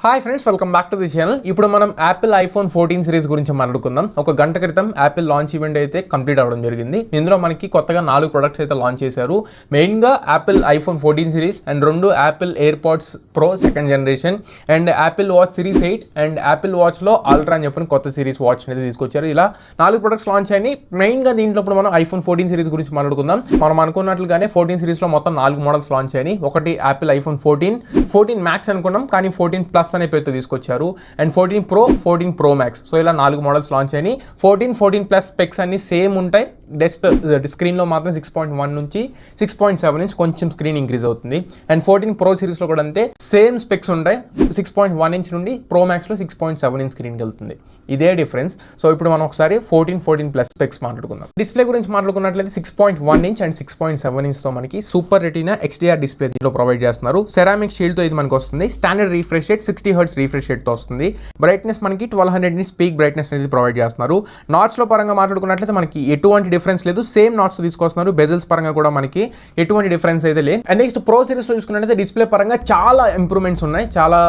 Hi friends, welcome back to the channel. ఇప్పుడు మనం Apple iPhone 14 series గురించి మాట్లాడుకుందాం. ఒక గంట క్రితం యాపిల్ లాంచ్ ఈవెంట్ అయితే కంప్లీట్ అవ్వడం జరిగింది. ఇందులో మనకి కొత్తగా 4 ప్రొడక్ట్స్ అయితే లాంచ్ చేశారు. మెయిన్గా Apple iPhone 14 series and 2 Apple AirPods Pro second generation and Apple Watch series 8 and Apple వాచ్లో అల్ట్రా అని చెప్పిన కొత్త సిరీస్ వాచ్ అనేది తీసుకొచ్చారు. ఇలా 4 ప్రొడక్ట్స్ లాంచ్ అయినాయి. మెయిన్గా దీంట్లో ఇప్పుడు మనం ఐఫోన్ 14 సిరీస్ గురించి మాట్లాడుకుందాం. మనం అనుకున్నట్లుగానే 14 సిరీస్లో మొత్తం 4 మోడల్స్ లాంచ్ అయినాయి. ఒకటి యాపిల్ ఐఫోన్ 14 మ్యాక్స్ అనుకున్నాం, కానీ 14 ప్లస్ అనే పేరుతో తీసుకొచ్చారు. And 14 pro, 14 pro max, so ఇలా 4 మోడల్స్ లాంచ్ అయినాయి. 14 ప్లస్ స్పెక్స్ అన్ని సేమ్ ఉంటాయి. జస్ట్ స్క్రీన్లో మాత్రం 6.1 నుంచి 6.7 ఇంచ్ కొంచెం స్క్రీన్ ఇంక్రీజ్ అవుతుంది. అండ్ 14 ప్రో సిరీస్లో కూడా అంతే సేమ్ స్పెక్స్ ఉంటాయి. 6.1 ఇంచ్ నుండి ప్రో మ్యాక్స్లో 6.7 ఇంచ్ స్క్రీన్కి వెళ్తుంది. ఇదే డిఫరెన్స్. సో ఇప్పుడు మనం ఒకసారి 14 ప్లస్ స్పెక్స్ మాట్లాడుకుందాం. డిస్ప్లే గురించి మాట్లాడుకున్నట్లయితే 6.1 ఇంచ్ అండ్ 6.7 ఇంచ్తో మనకి సూపర్ రెటీనా XDR డిస్ప్లే దీంట్లో ప్రొవైడ్ చేస్తున్నారు. సెరామిక్ షీల్డ్తో ఇది మనకు వస్తుంది. Standard refresh rate 60 hertz refresh రేట్తో వస్తుంది. బ్రైట్నెస్ మనకి 1200 నిట్స్ పీక్ బ్రైట్నెస్ అనేది ప్రొవైడ్ చేస్తున్నారు. నాట్స్లో పరంగా మాట్లాడుకున్నట్లయితే మనకి ఎటువంటి డిఫరెన్స్ లేదు. సేమ్ నాట్స్ తీసుకొస్తున్నారు. బెజల్స్ పరంగా కూడా మనకి ఎటువంటి డిఫరెన్స్ అయితే లేదు. అండ్ నెక్స్ట్ ప్రో సిరీస్లో చూసుకున్నట్లయితే డిస్ప్లే పరంగా చాలా ఇంప్రూవ్మెంట్స్ ఉన్నాయి. చాలా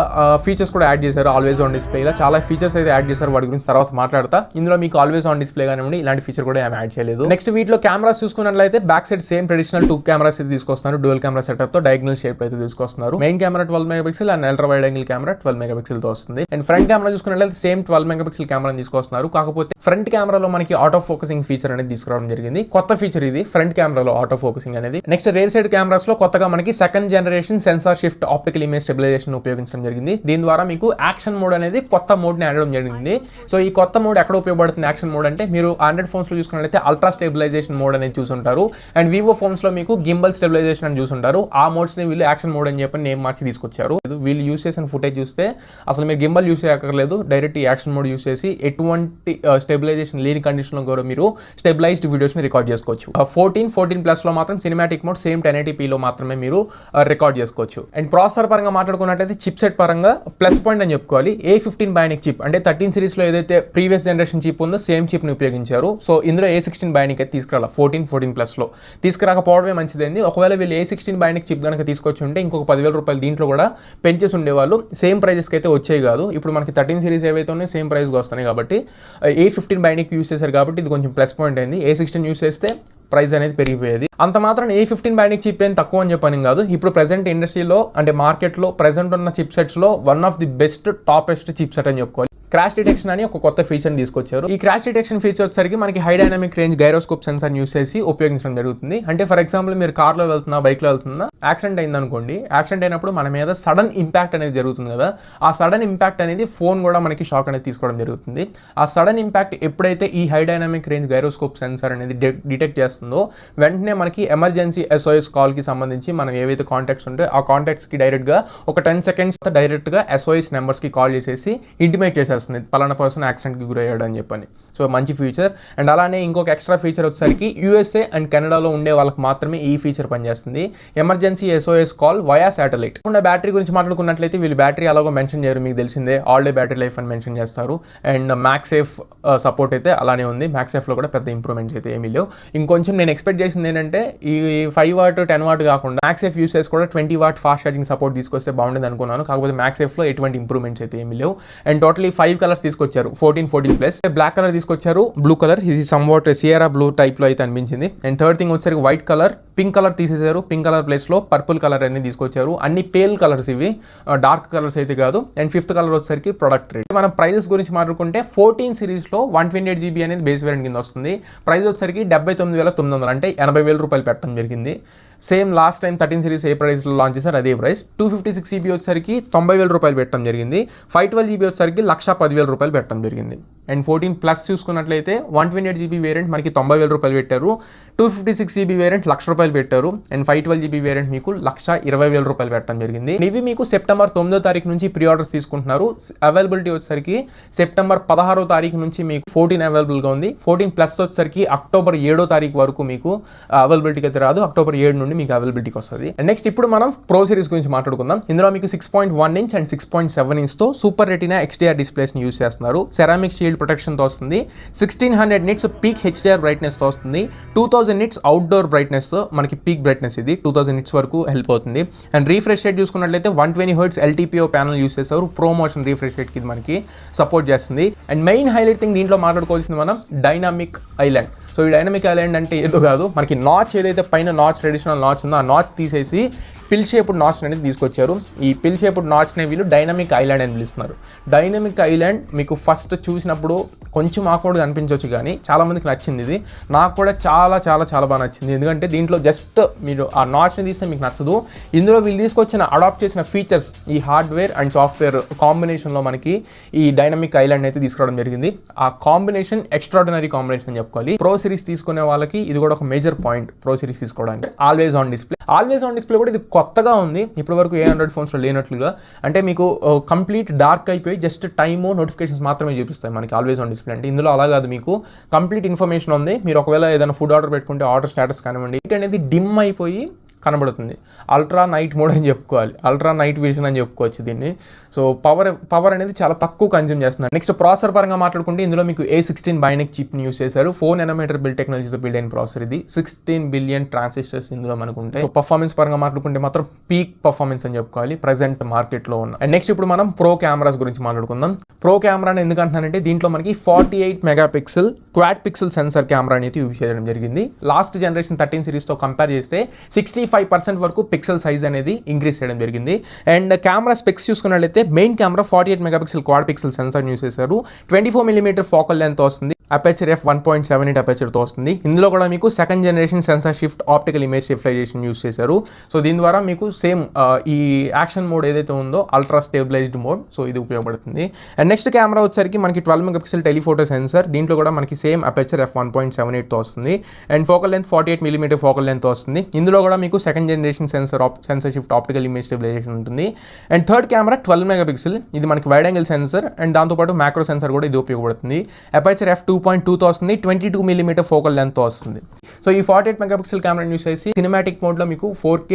ఫీచర్స్ కూడా యాడ్ చేశారు. ఆల్వేస్ ఆన్ డిస్ప్లే ఇలా చాలా ఫీచర్స్ అయితే యాడ్ చేశారు. వాటి గురించి తర్వాత మాట్లాడతా. ఇందులో మీకు ఆల్వేస్ ఆన్ డిస్ప్లే కానివ్వండి, ఇలాంటి ఫీచర్ కూడా ఏమి యాడ్ చేయలేదు. నెక్స్ట్ వీటిలో కెమెరాస్ చూసుకున్నట్లయితే back side same traditional 2 cameras అయితే తీసుకొస్తున్నారు. డ్యూయల్ కెమెరా సెటప్ తో డయాగ్నల్ షేప్ అయితే తీసుకొస్తున్నారు. Main camera 12 megapixel and ultra wide angle camera 12 megapixel తో వస్తుంది. అండ్ ఫ్రంట్ కెమెరా చూసుకున్నట్లయితే సేమ్ 12 మెగాపిక్సెల్ కెమెరా తీసుకొస్తున్నారు. కాకపోతే ఫ్రంట్ కెమెరాలో మనకి ఆటో ఫోకసింగ్ ఫీచర్ అనేది తీసుకురావడం జరిగింది. కొత్త ఫీచర్ ఇది, ఫ్రంట్ కెమెరాలో ఆటో ఫోకసింగ్ అనేది. నెక్స్ట్ రేర్ సైడ్ కెమెరాస్ లో కొత్తగా మనకి second generation sensor shift optical image stabilisation ఉపయోగించడం జరిగింది. దీని ద్వారా మీకు యాక్షన్ మోడ్ అనేది కొత్త మోడ్ ని యాడ్ చేయడం జరిగింది. సో ఈ కొత్త మోడ్ ఎక్కడ ఉపయోగపడుతుంది యాక్షన్ మోడ్ అంటే, మీరు ఆండ్రాయిడ్ ఫోన్స్ లో చూసుకున్నట్లయితే అల్ట్రా స్టెబిలైజేషన్ మోడ్ అనేది చూసుంటారు. అండ్ వివో ఫోన్స్ లో మీకు గింబల్ స్టెబిలైజేషన్ అని చూసుంటారు. ఆ మోడ్స్ ని వీళ్ళు యాక్షన్ మోడ్ అని చెప్పి నేమ్ మార్చి తీసుకొచ్చారు. వీళ్ళు యూస్ చేసిన ఫుటేజ్ చూస్తే అసలు మీరు గింబల్ యూస్ చేయక్కర్లేదు. డైరెక్ట్ ఈ యాక్షన్ మోడ్ యూస్ చేసి ఎటువంటి స్టెబిలైజేషన్ లేని కండిషన్ లో కూడా మీరు స్టెబిలైజ్డ్ వీడియోస్ ని రికార్డ్ చేసుకోవచ్చు. 14 ప్లస్ లో మాత్రం సినిమాటిక్ మోడ్ సేమ్ 1080p లో మాత్రమే మీరు రికార్డ్ చేసుకోవచ్చు. అండ్ ప్రాసెసర్ పరంగా మాట్లాడుకున్నట్లయితే చిప్ సెట్ పరంగా ప్లస్ పాయింట్ అని చెప్పుకోవాలి. A15 బయానిక్ చిప్, అంటే 13 సిరీస్ లో ఏదైతే ప్రీవియస్ జనరేషన్ చిప్ ఉందో సేమ్ చిప్ ని ఉపయోగించారు. సో ఇందులో A16 బయానిక్ అయితే తీసుకురాలి. 14 ప్లస్ లో తీసుకురాకపోవడమే మంచిదండి. ఒకవేళ వీళ్ళు A16 బయానిక్ చిప్ కనుక తీసుకొచ్చి ఉంటే ఇంకొక 10,000 రూపాయలు దీంట్లో కూడా పెంచేసి ఉండేవాళ్ళు. సేమ్ ప్రైజెస్కి అయితే వచ్చేవి కాదు. ఇప్పుడు మనకి 13 సిరీస్ ఏవైతే ఉన్నాయో సేమ్ ప్రైస్కి వస్తున్నాయి కాబట్టి A15 బయానిక్ యూస్ చేశారు కాబట్టి ఇది కొంచెం ప్లస్ పాయింట్ అయింది. A16 యూస్ చేస్తే ప్రైస్ అనేది పెరిగిపోయేది. అంత మాత్రం A15 బయానిక్ చిప్ ఏం తక్కువ అని చెప్పని కాదు. ఇప్పుడు ప్రెసెంట్ ఇండస్ట్రీలో అంటే మార్కెట్లో ప్రెసెంట్ ఉన్న చిప్ సెట్స్లో one of the best toppest chip set అని చెప్పుకోవాలి. క్రాష్ డిటెక్షన్ అని ఒక కొత్త ఫీచర్ తీసుకొచ్చారు. ఈ క్రాష్ డిటెక్షన్ ఫీచర్ వచ్చేసరికి మనకి high dynamic range gyroscope sensor use చేసి ఉపయోగించడం జరుగుతుంది. అంటే ఫర్ ఎగ్జాంపుల్ మీరు కార్లో వెళ్తున్నా, బైక్లో వెళ్తున్నా, యాక్సిడెంట్ అయింది అనుకోండి. యాక్సిడెంట్ అయినప్పుడు మన మీద సడన్ ఇంపాక్ట్ అనేది జరుగుతుంది కదా. ఆ సడన్ ఇంపాక్ట్ అనేది ఫోన్ కూడా మనకి షాక్ అనేది తీసుకోవడం జరుగుతుంది. ఆ సడన్ ఇంపాక్ట్ ఎప్పుడైతే ఈ high dynamic range gyroscope sensor అనేది డిటెక్ట్ చేస్తుందో వెంటనే మనకి ఎమర్జెన్సీ SOS కాల్కి సంబంధించి మనం ఏవైతే కాంటాక్ట్స్ ఉంటే ఆ కాంటాక్ట్స్కి డైరెక్ట్గా ఒక 10 సెకండ్స్ డైరెక్ట్గా SOS నెంబర్స్కి కాల్ చేసేసి ఇంటిమేట్ చేసేస్తుంది పలానా పర్సన్ యాక్సిడెంట్కి గురయ్యాడు అని చెప్పని. సో మంచి ఫీచర్. అండ్ అలానే ఇంకొక ఎక్స్ట్రా ఫీచర్ వచ్చేసరికి USA అండ్ కెనడాలో ఉండే వాళ్ళకి మాత్రమే ఈ ఫీచర్ పనిచేస్తుంది. Emergency SOS call via satellite. Battery గురించి మాట్లాడుకున్నట్లయితే వీళ్ళు బ్యాటరీ అలాగో మెన్షన్ చేయరు, మీకు తెలిసిందే. ఆల్ డే బ్యాటరీ లైఫ్ అని మెన్షన్ చేస్తారు. అండ్ మ్యాక్సేఫ్ సపోర్ట్ అయితే అలానే ఉంది. మ్యాక్సేఫ్లో కూడా పెద్ద ఇంప్రూవ్మెంట్స్ అయితే ఏమీ లేవు. ఇంకొంచెం నేను ఎక్స్పెక్ట్ చేసింది ఏంటంటే ఈ 5 వాట్ 10 వాట్ కాకుండా మ్యాక్సేఫ్ యూసేజ్ కూడా 20 వాట్ ఫాస్ట్ ఛార్జింగ్ సపోర్ట్ తీసుకొస్తే బాగుంటుంది అనుకున్నాను. కాకపోతే మ్యాక్సేఫ్లో ఎటువంటి ఇంప్రూవ్మెంట్స్ అయితే ఏమీ లేవు. అండ్ టోటలీ 5 కలర్స్ తీసుకొచ్చారు. 14 ప్లస్ బ్లాక్ కలర్ తీసుకొచ్చారు, బ్లూ కలర్, ఇది సమ్వాట్ సియరా బ్లూ టైప్ లో అయితే అనిపించింది. అండ్ థర్డ్ థింగ్ వచ్చేసరికి వైట్ కలర్, పింక్ కలర్ తీసేశారు. పింక్ కలర్ ప్లేస్ లో పర్పుల్ కలర్ అనేది తీసుకొచ్చారు. అన్ని పేల్ కలర్స్ ఇవి, డార్క్ కలర్స్ అయితే కాదు. అండ్ 5th కలర్ వచ్చేసరికి ప్రొడక్ట్ రేట్. మనం ప్రైజెస్ గురించి మాట్లాడుకుంటే 14 సిరీస్ లో 128 GB అనేది బేస్ వేరియంట్ కింద వస్తుంది. ప్రైస్ వచ్చేసరికి 79,900, అంటే 80,000 రూపాయలు పెట్టడం జరిగింది. సేమ్ లాస్ట్ టైం 13 సిరీస్ ఏ ప్రైస్లో లాంచ్ చేశారు అదే ప్రైస్. 256 GB వచ్చేసరికి 90,000 రూపాయలు పెట్టడం జరిగింది. 512 GB వచ్చేసరికి 1,10,000 రూపాయలు పెట్టడం జరిగింది. అండ్ 14 ప్లస్ చూసుకున్నట్లయితే 128 GB వేరియంట్ మనకి 90,000 రూపాయలు పెట్టారు. 256 GB వేరియంట్ 1,00,000 రూపాయలు పెట్టారు. అండ్ 512 GB వేరియంట్ మీకు 1,20,000 రూపాయలు పెట్టడం జరిగింది. ఇవి మీకు సెప్టెంబర్ 9వ తారీఖు నుంచి ప్రీ ఆర్డర్స్ తీసుకుంటున్నారు. అవైలబిలిటీ వచ్చేసరికి సెప్టెంబర్ 16వ తారీఖు నుంచి మీకు 14 అవైలబుల్గా ఉంది. 14 ప్లస్ వచ్చేసరికి అక్టోబర్ 7వ తారీఖు వరకు మీకు అవైలబిలిటీకి అయితే రాదు. అక్టోబర్ 7 నుండి నుండి మీకు అవైలబిలిటీకి వస్తుంది. అండ్ నెక్స్ట్ ఇప్పుడు మనం ప్రో సిరీస్ గురించి మాట్లాడుకుందాం. ఇందులో మీకు 6.1 ఇంచ్ అండ్ 6.7 ఇంచ్తో సూపర్ రెటీనా XDR డిస్ప్లేస్ని యూస్ చేస్తున్నారు. సెరామిక్ షీల్డ్ ప్రొటెక్షన్తో వస్తుంది. 1600 నిట్స్ పీక్ HDR బ్రైట్నెస్తో వస్తుంది. 2000 నిట్స్ అవుట్డోర్ బ్రైట్నెస్తో మనకి పీక్ బ్రైట్నెస్ ఇది 2000 నిట్స్ వరకు హెల్ప్ అవుతుంది. అండ్ రీఫ్రెష్ రేట్ చూసుకున్నట్లయితే 120 Hz LTPO ప్యానల్ యూస్ చేస్తారు. ప్రో-మోషన్ రీఫ్రెష్ రేట్కి ఇది మనకి సపోర్ట్ చేస్తుంది. అండ్ మెయిన్ హైలైట్ థింగ్ దీంట్లో మాట్లాడుకోవాల్సింది మనం డైనామిక్ ఐలాండ్. సో ఈ డైనమిక్ ఐలాండ్ అంటే ఏదో కాదు, మనకి నాచ్ ఏదైతే పైన నాచ్ ట్రెడిషనల్ నాచ్ ఉందో ఆ నాచ్ తీసేసి పిల్ షేప్డ్ నాచ్ అనేది తీసుకొచ్చారు. ఈ పిల్ షేప్డ్ నాచ్నే వీళ్ళు డైనమిక్ ఐలాండ్ అని పిలుస్తున్నారు. డైనమిక్ ఐలాండ్ మీకు ఫస్ట్ చూసినప్పుడు కొంచెం ఆక్వర్డ్గా అనిపించవచ్చు, కానీ చాలామందికి నచ్చింది ఇది. నాకు కూడా చాలా చాలా చాలా బాగా నచ్చింది. ఎందుకంటే దీంట్లో జస్ట్ మీరు ఆ నాచ్ని తీస్తే మీకు నచ్చదు. ఇందులో వీళ్ళు తీసుకొచ్చిన అడాప్ట్ చేసిన ఫీచర్స్ ఈ హార్డ్వేర్ అండ్ సాఫ్ట్వేర్ కాంబినేషన్లో మనకి ఈ డైనమిక్ ఐలాండ్ అయితే తీసుకురావడం జరిగింది. ఆ కాంబినేషన్ ఎక్స్ట్రాడినరీ కాంబినేషన్ అని చెప్పుకోవాలి. ప్రో సిరీస్ తీసుకునే వాళ్ళకి ఇది కూడా ఒక మేజర్ పాయింట్. ప్రో సిరీస్ తీసుకోవడానికి ఆల్వేస్ ఆన్ డిస్ప్లే కూడా ఇది కొత్తగా ఉంది. ఇప్పటి వరకు ఏ ఆండ్రాయిడ్ ఫోన్స్లో లేనట్లుగా. అంటే మీకు కంప్లీట్ డార్క్ అయిపోయి జస్ట్ టైము నోటిఫికేషన్స్ మాత్రమే చూపిస్తాయి మనకి ఆల్వేస్ ఆన్ డిస్ప్లే. అంటే ఇందులో అలా కాదు, మీకు కంప్లీట్ ఇన్ఫర్మేషన్ ఉంది. మీరు ఒకవేళ ఏదైనా ఫుడ్ ఆర్డర్ పెట్టుకుంటే ఆర్డర్ స్టేటస్ కానివ్వండి అనేది డిమ్ అయిపోయి కనబడుతుంది. అల్ట్రా నైట్ మోడ్ అని చెప్పుకోవాలి, అల్ట్రా నైట్ విజన్ అని చెప్పుకోవచ్చు దీన్ని. సో పవర్ అనేది చాలా తక్కువ కన్జ్యూమ్ చేస్తున్నారు. నెక్స్ట్ ప్రాసెసర్ పరంగా మాట్లాడుకుంటే ఇందులో మీకు A16 బైనిక్ చిప్ని యూస్ చేశారు. 4 nm బిల్డ్ టెక్నాలజీతో బిల్డ్ అయిన ప్రాసెసర్ ఇది. 16 బిలియన్ ట్రాన్సిస్టర్స్ ఇందులో మనకు ఉంటాయి. సో పర్ఫార్మెన్స్ పరంగా మాట్లాడుకుంటే మాత్రం పీక్ పర్ఫార్మెన్స్ అని చెప్పుకోవాలి ప్రెసెంట్ మార్కెట్లో ఉన్న. అండ్ నెక్స్ట్ ఇప్పుడు మనం ప్రో కెమెరాస్ గురించి మాట్లాడుకుందాం. ప్రో కెమెరాని ఎందుకంటున్నానంటే దీంట్లో మనకి 48 megapixel quad pixel sensor camera అనేది యూజ్ చేయడం జరిగింది. లాస్ట్ జనరేషన్ 13 సిరీస్తో కంపేర్ చేస్తే 65% వరకు పిక్సెల్ సైజ్ అనేది ఇంక్రీజ్ చేయడం జరిగింది. అండ్ కెమెరా స్పెక్స్ చూసుకున్నట్లయితే main camera 48 megapixel quad pixel sensor use చేశారు. 24 mm ఫోకల్ లెంత్ వస్తుంది. అపేచర్ f1.78 అపేచర్తో వస్తుంది. ఇందులో కూడా మీకు second generation sensor shift optical image stabilisation use చేశారు. సో దీని ద్వారా మీకు సేమ్ ఈ యాక్షన్ మోడ్ ఏదైతే ఉందో అల్ట్రా స్టెబిలైజ్డ్ మోడ్, సో ఇది ఉపయోగపడుతుంది. అండ్ నెక్స్ట్ కెమెరా వచ్చరికి మనకి 12 మెగాపిక్సెల్ టెలిఫోటో సెన్సర్. దీంట్లో కూడా మనకి సేమ్ అపేచర్ f1.78తో వస్తుంది. And focal length 48 mm focal length వస్తుంది. ఇందులో కూడా మీకు second generation sensor shift optical image stabilisation ఉంటుంది. అండ్ థర్డ్ కెమెరా 12 మెగాపిక్సెల్, ఇది మనకి వైడ్ యాంగిల్ సెన్సర్ అండ్ దాంతోపాటు మ్యాక్రో సెన్సర్ కూడా ఇది ఉపయోగపడుతుంది. అపేచర్ f2.2తో వస్తుంది. 22 mm ఫోకల్ లెంత్తో వస్తుంది. సో ఈ 48 మెగాపిక్సెల్ కెమెరాని యూస్ చేసి సినిమాటిక్ మోడ్లో మీకు 4K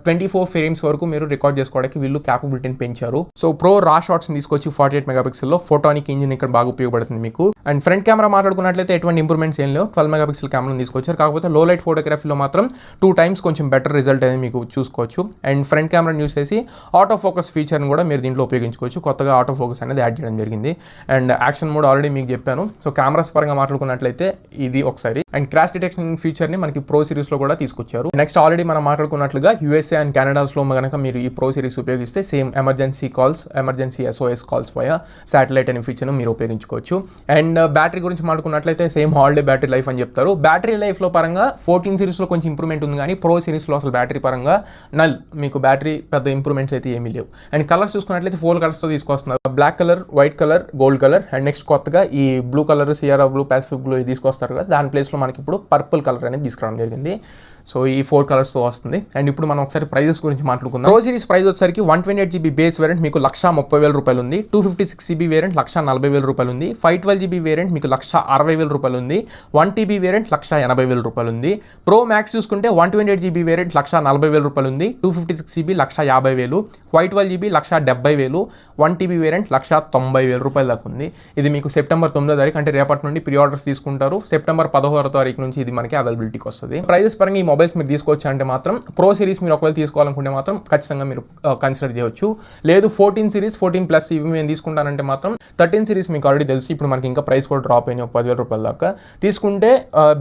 24 ఫ్రేమ్స్ వరకు మీరు రికార్డ్ చేసుకోవడానికి వీళ్ళు క్యాపబిలిటీని పెంచారు. సో ప్రో రా షాట్స్ని తీసుకొచ్చి 48 మెగాపిక్సెల్లో ఫోటానిక్ ఇంజిన్ ఇక్కడ బాగా ఉపయోగపడుతుంది మీకు. అండ్ ఫ్రంట్ కెమెరా మాట్లాడుకున్నట్లయితే ఎటువంటి ఇంప్రూవ్మెంట్స్ ఏం లేవు. 12 మెగాపిక్సెల్ కెమెరాని తీసుకొచ్చారు. కాకపోతే లో లైట్ ఫోటోగ్రఫీలో మాత్రం 2 times కొంచెం బెటర్ రిజల్ట్ అనేది మీకు చూసుకోవచ్చు. అండ్ ఫ్రంట్ కెమెరాని యూస్ చేసి ఆటో ఫోకస్ ఫీచర్ని కూడా మీరు దీంట్లో ఉపయోగించుకోవచ్చు. కొత్తగా ఆటో ఫోకస్ అనేది యాడ్ చేయడం జరిగింది. అండ్ యాక్షన్ మోడ్ ఆల్రెడీ మీకు చెప్పాను. సో కెమెరాస్ పరంగా మాట్లాడుకున్నట్లయితే ఇది ఒకసారి. అండ్ క్రాష్ డిటెక్షన్ ఫీచర్ని మనకి ప్రో సిరీస్లో కూడా తీసుకొచ్చారు. నెక్స్ట్ ఆల్రెడీ మనం మాట్లాడుకున్నట్లుగా USA అండ్ కెనడాస్లో కనుక మీరు ఈ ప్రో సిరీస్ ఉపయోగిస్తే same emergency calls, emergency SOS calls via satellite అనే ఫీచర్ను మీరు ఉపయోగించుకోవచ్చు. అండ్ బ్యాటరీ గురించి మాట్లాడుకున్నట్లయితే సేమ్ హాలిడే బ్యాటరీ లైఫ్ అని చెప్తారు. బ్యాటరీ లైఫ్లో పరంగా 14 సిరీస్లో కొంచెం ఇంప్రూవ్మెంట్ ఉంది, కానీ ప్రో సిరీస్లో అసలు బ్యాటరీ పరంగా మీకు బ్యాటరీ పెద్ద ఇంప్రూవ్మెంట్స్ అయితే ఏమీ లేవు. అండ్ కలర్స్ చూసుకున్నట్లయితే 4 కలర్స్తో తీసుకొస్తున్నారు. Black colour, white colour, gold colour. And next కొత్తగా ఈ blue colour, Sierra blue, Pacific blue తీసుకొస్తారు కదా, దాని ప్లేస్లో మనకి ఇప్పుడు పర్పుల్ కలర్ అనేది తీసుకురావడం జరిగింది. సో ఈ 4 కలర్స్తో వస్తుంది. అండ్ ఇప్పుడు మనం ఒకసారి ప్రైజెస్ గురించి మాట్లాడుకుందాం. ప్రో సిరీస్ ప్రైస్ వచ్చేసరికి 128GB బేస్ వేరియంట్ మీకు 1,30,000 రూపాయలు ఉంది. 256GB వేరియంట్ 1,40,000 రూపాయలు ఉంది. 512GB వేరియంట్ మీకు 1,60,000 రూపాయలు ఉంది. 1TB వేరియంట్ 1,80,000 రూపాయలు ఉంది. ప్రో మ్యాక్స్ చూసుకుంటే 128GB వేరియంట్ 1,40,000 రూపాయలు ఉంది. 256GB 1,50,000, 512GB 1,70,000, 1TB వేరియంట్ 1,90,000 రూపాయల దాకా ఉంది. ఇది మీకు సెప్టెంబర్ 9వ తారీఖు అంటే రేపటి నుండి ప్రీ ఆర్డర్స్ తీసుకుంటారు. సెప్టెంబర్ 16వ తారీఖు నుంచి ఇది మనకి అవైలబిలిటీకి వస్తుంది. ప్రైజెస్ పరంగా ఈ మొబైల్స్ మీరు తీసుకోవచ్చు అంటే మాత్రం ప్రో సిరీస్ మీరు ఒకవేళ తీసుకోవాలనుకుంటే మాత్రం ఖచ్చితంగా మీరు కన్సిడర్ చేయవచ్చు. లేదు 14 సిరీస్ 14+ ఇవి మేము తీసుకుంటానంటే మాత్రం 13 సిరీస్ మీకు ఆల్రెడీ తెలుసు. ఇప్పుడు మనకి ఇంకా ప్రైస్ కూడా డ్రాప్ అయినాయి 10,000 రూపాయల దాకా. తీసుకుంటే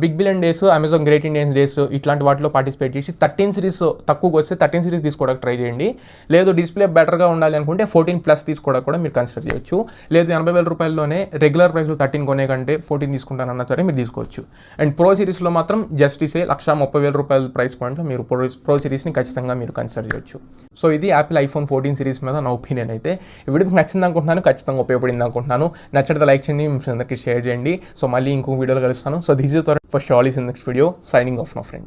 big billion days, Amazon great Indian days ఇట్లాంటి వాటిలో పార్టిసిపేట్ చేసి 13 సిరీస్ తక్కువకి వస్తే 13 సిరీస్ తీసుకోవడానికి ట్రై చేయండి. లేదు డిస్ప్లే బెటర్గా ఉండాలి అనుకుంటే 14+ తీసుకోవడానికి కూడా మీరు కన్సిడర్ చేయొచ్చు. లేదు 80,000 రూపాయల్లోనే రెగ్యులర్ ప్రైస్లో 13 కొనే కంటే 14 తీసుకుంటానన్నా సరే మీరు తీసుకోవచ్చు. అండ్ ప్రో సిరీస్లో మాత్రం జస్టిసే 1,30,000 రూపాయల ప్రైస్ పాయింట్లో మీరు ప్రో సిరీస్ని ఖచ్చితంగా మీరు కన్సిడర్ చేయొచ్చు. సో ఇది యాపిల్ iPhone 14 సిరీస్ మీద నా ఒపీనియన్ అయితే. ఈ వీడియో మీకు నచ్చింది అనుకుంటున్నాను, ఖచ్చితంగా ఉపయోగపడింది అనుకుంటున్నాను. నచ్చితే లైక్ చేయండి, మీ ఫ్రెండ్స్ అందరికీ షేర్ చేయండి. సో మళ్ళీ ఇంకొక వీడియోలో కలుస్తాను. So this is Tharun for shall is in next video, signing off my friends.